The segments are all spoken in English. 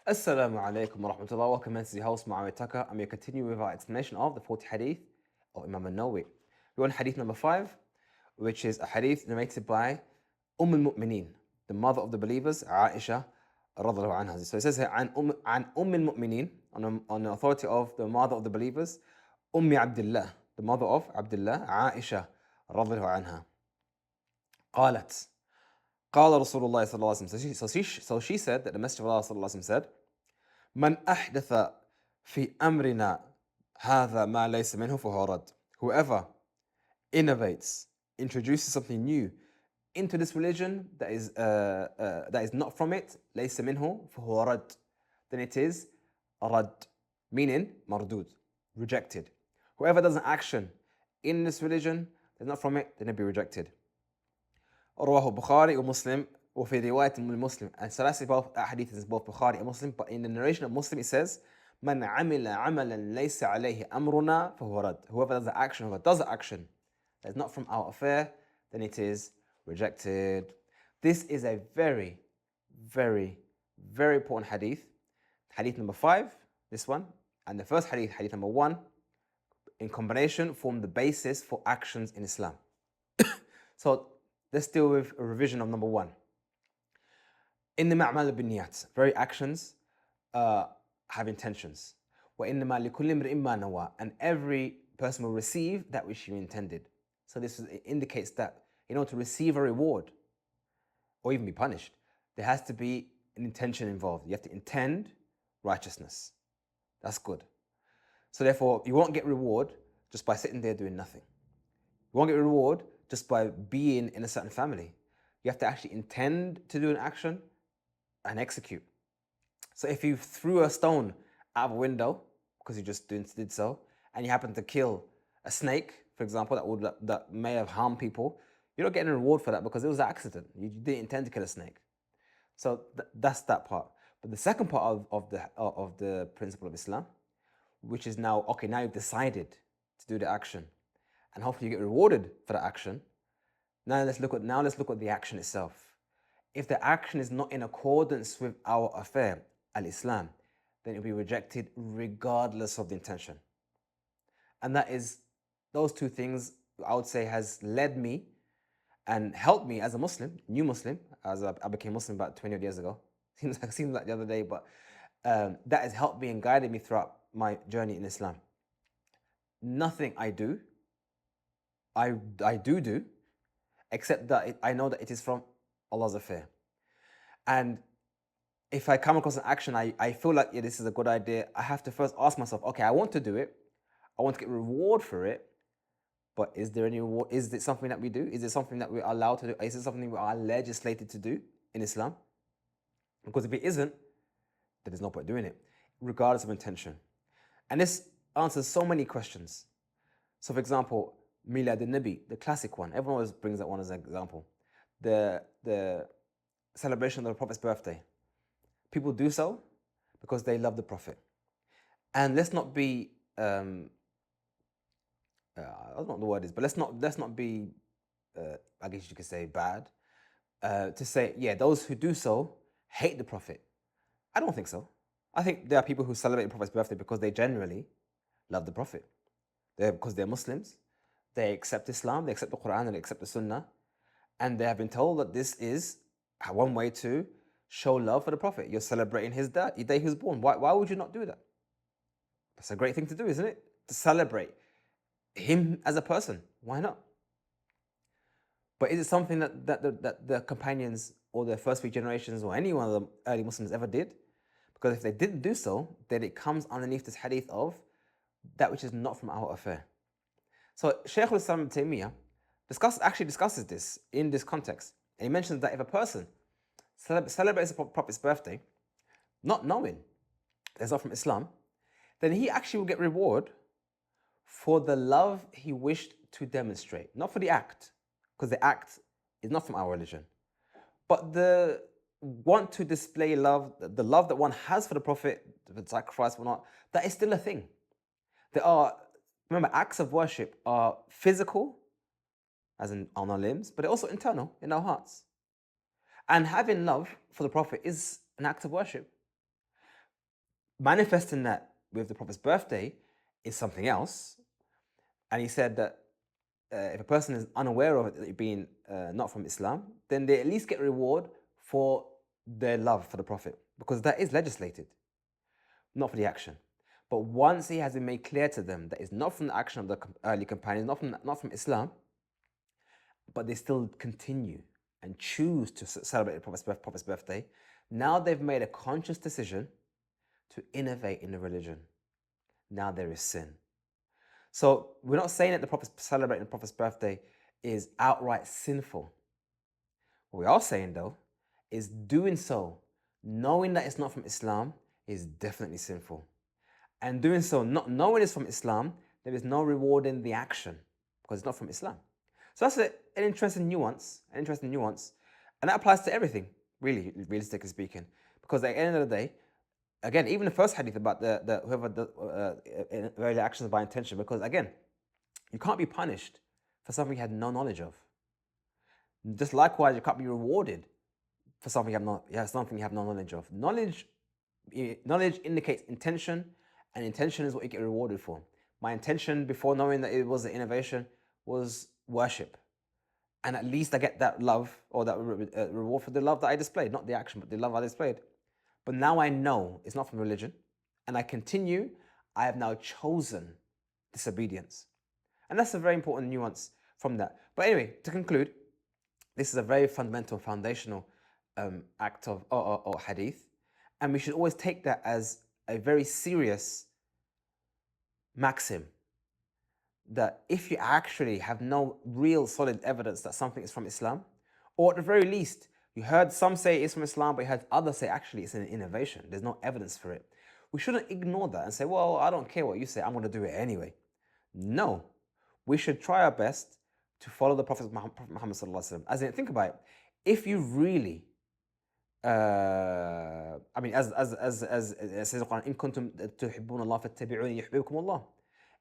Assalamu alaikum wa rahmatullah. Welcome to the host, Muawiyah Tucker. I'm going to continue with our explanation of the 40 Hadith of Imam Nawawi. We're on Hadith number 5, which is a Hadith narrated by al-Mu'mineen, the mother of the believers, Aisha radiallahu anha. So it says here, عن al-Mu'mineen, on the authority of the mother of the believers, Abdullah, the mother of Abdullah, Aisha radiallahu anha. قالت قال رسول الله صلى الله عليه وسلم. So she said that the Messenger of Allah صلى الله عليه وسلم said, من أحدث في أمرنا هذا ما ليس منه فهو رد. Whoever innovates, introduces something new into this religion that is not from it, ليس منه فهو رد, then it is رد, meaning مردود, rejected. Whoever does an action in this religion that's not from it, then it'll be rejected. رواه Bukhari or Muslim, وفي رواية Muslim. And so that's both hadith is both Bukhari and Muslim, but in the narration of Muslim it says, من عمل عملا ليس عليه أمرنا فهو رد. Whoever does the action that's not from our affair, then it is rejected. This is a very, very, very important hadith. Hadith number 5, this one, and the first hadith, hadith number 1, in combination form the basis for actions in Islam. So let's deal with a revision of number 1. إنما أعمال بالنيات, very actions have intentions. وإنما لكل امرئ ما نوى, and every person will receive that which he intended. So this indicates that in order to receive a reward or even be punished, there has to be an intention involved. You have to intend righteousness. That's good. So therefore, you won't get reward just by sitting there doing nothing. You won't get reward just by being in a certain family. You have to actually intend to do an action and execute. So if you threw a stone out of a window because you just did so, and you happen to kill a snake, for example, that may have harmed people, you're not getting a reward for that because it was an accident. You didn't intend to kill a snake. So that's that part. But the second part of the principle of Islam, which is now, okay, now you've decided to do the action, and hopefully you get rewarded for the action. Now let's look at the action itself. If the action is not in accordance with our affair, al-Islam, then it will be rejected regardless of the intention. And that is, those two things, I would say, has led me and helped me as a Muslim, new Muslim, as I became Muslim about 20 odd years ago. Seems like the other day, but that has helped me and guided me throughout my journey in Islam. Nothing I do, except that I know that it is from Allah's affair. And if I come across an action, I feel like, yeah, this is a good idea, I have to first ask myself, okay, I want to do it, I want to get reward for it, but is there any reward? Is it something that we do? Is it something that we're allowed to do? Is it something we are legislated to do in Islam? Because if it isn't, then there's no point doing it, regardless of intention. And this answers so many questions. So for example, Milad al-Nabi, the classic one, everyone always brings that one as an example. The celebration of the Prophet's birthday. People do so because they love the Prophet. And let's not be, I don't know what the word is, but let's not be, I guess you could say, bad, to say, yeah, those who do so hate the Prophet. I don't think so. I think there are people who celebrate the Prophet's birthday because they generally love the Prophet. Because they're Muslims, they accept Islam, they accept the Quran, and they accept the Sunnah, and they have been told that this is one way to show love for the Prophet. You're celebrating his day he was born. Why would you not do that? That's a great thing to do, isn't it? To celebrate him as a person. Why not? But is it something that the companions or the first few generations or any one of the early Muslims ever did? Because if they didn't do so, then it comes underneath this hadith of that which is not from our affair. So Shaykh al-Islam ibn Taymiyyah actually discusses this in this context. And he mentions that if a person celebrates the Prophet's birthday, not knowing it's not from Islam, then he actually will get reward for the love he wished to demonstrate. Not for the act, because the act is not from our religion. But the want to display love, the love that one has for the Prophet, the sacrifice or not, that is still a thing. Remember, acts of worship are physical, as in on our limbs, but they're also internal in our hearts. And having love for the Prophet is an act of worship. manifesting that with the Prophet's birthday is something else. And he said that if a person is unaware of it being not from Islam, then they at least get reward for their love for the Prophet, because that is legislated, not for the action. But once he has been made clear to them that it's not from the action of the early companions, not from Islam, but they still continue and choose to celebrate the Prophet's birthday, now they've made a conscious decision to innovate in the religion. Now there is sin. So we're not saying that celebrating the Prophet's birthday is outright sinful. What we are saying, though, is doing so, knowing that it's not from Islam, is definitely sinful. And doing so, not knowing it's from Islam, there is no reward in the action because it's not from Islam. So that's an interesting nuance, and that applies to everything, really, realistically speaking. Because at the end of the day, again, even the first hadith about whoever early actions by intention, because again, you can't be punished for something you had no knowledge of. Just likewise, you can't be rewarded for something you have no knowledge of. Knowledge indicates intention, and intention is what you get rewarded for. My intention before knowing that it was an innovation was worship. And at least I get that love or that reward for the love that I displayed, not the action, but the love I displayed. But now I know it's not from religion, and I continue, I have now chosen disobedience. And that's a very important nuance from that. But anyway, to conclude, this is a very fundamental, foundational act of or hadith, and we should always take that as a very serious maxim, that if you actually have no real solid evidence that something is from Islam, or at the very least, you heard some say it's from Islam, but you heard others say actually it's an innovation, there's no evidence for it, we shouldn't ignore that and say, well, I don't care what you say, I'm going to do it anyway. No, we should try our best to follow the Prophet Muhammad sallallahu alaihi wasallam. As in, think about it, if you really I mean, as it says in the Quran, إن كنتم تحبون الله فاتبعوني يحببكم الله.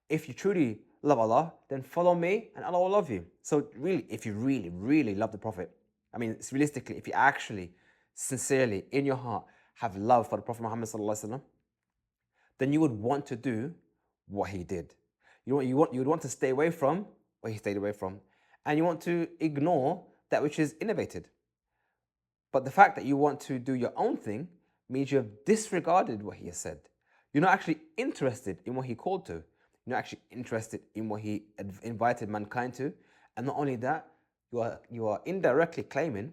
If you truly love Allah, then follow me and Allah will love you. So really, if you really, really love the Prophet, I mean, realistically, if you actually, sincerely, in your heart, have love for the Prophet Muhammad sallallahu alaihi wasallam, then you would want to do what he did. You would want to stay away from what he stayed away from, and you want to ignore that which is innovated. But the fact that you want to do your own thing means you have disregarded what he has said. You're not actually interested in what he called to. You're not actually interested in what he invited mankind to. And not only that, you are indirectly claiming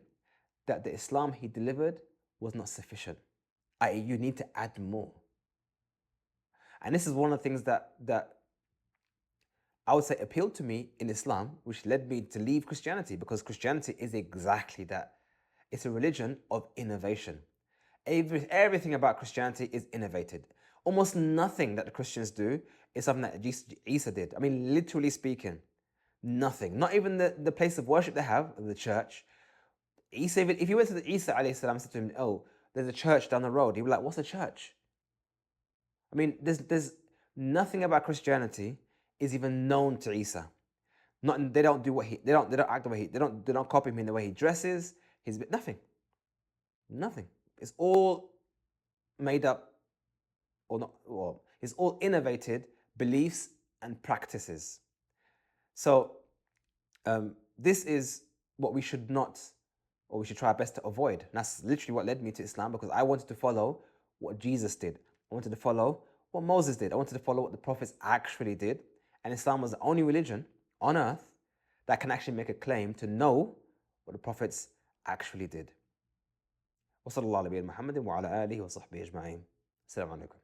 that the Islam he delivered was not sufficient, i.e. you need to add more. And this is one of the things that I would say appealed to me in Islam, which led me to leave Christianity, because Christianity is exactly that. It's a religion of innovation. Everything about Christianity is innovated. Almost nothing that the Christians do is something that Isa did. I mean, literally speaking, nothing. Not even the place of worship they have, the church. Isa, if you went to the Isa alayhi salam, said to him, oh, there's a church down the road, he'd be like, what's a church? I mean, there's nothing about Christianity is even known to Isa. They don't do what they don't act the way they don't copy him in the way he dresses. Nothing. It's all made up, or not. Well, it's all innovated beliefs and practices. So this is what we should not, or we should try our best to avoid. And that's literally what led me to Islam, because I wanted to follow what Jesus did. I wanted to follow what Moses did. I wanted to follow what the prophets actually did. And Islam was the only religion on earth that can actually make a claim to know what the prophets actually did. وصلى الله على نبينا محمد وعلى آله وصحبه أجمعين. السلام عليكم.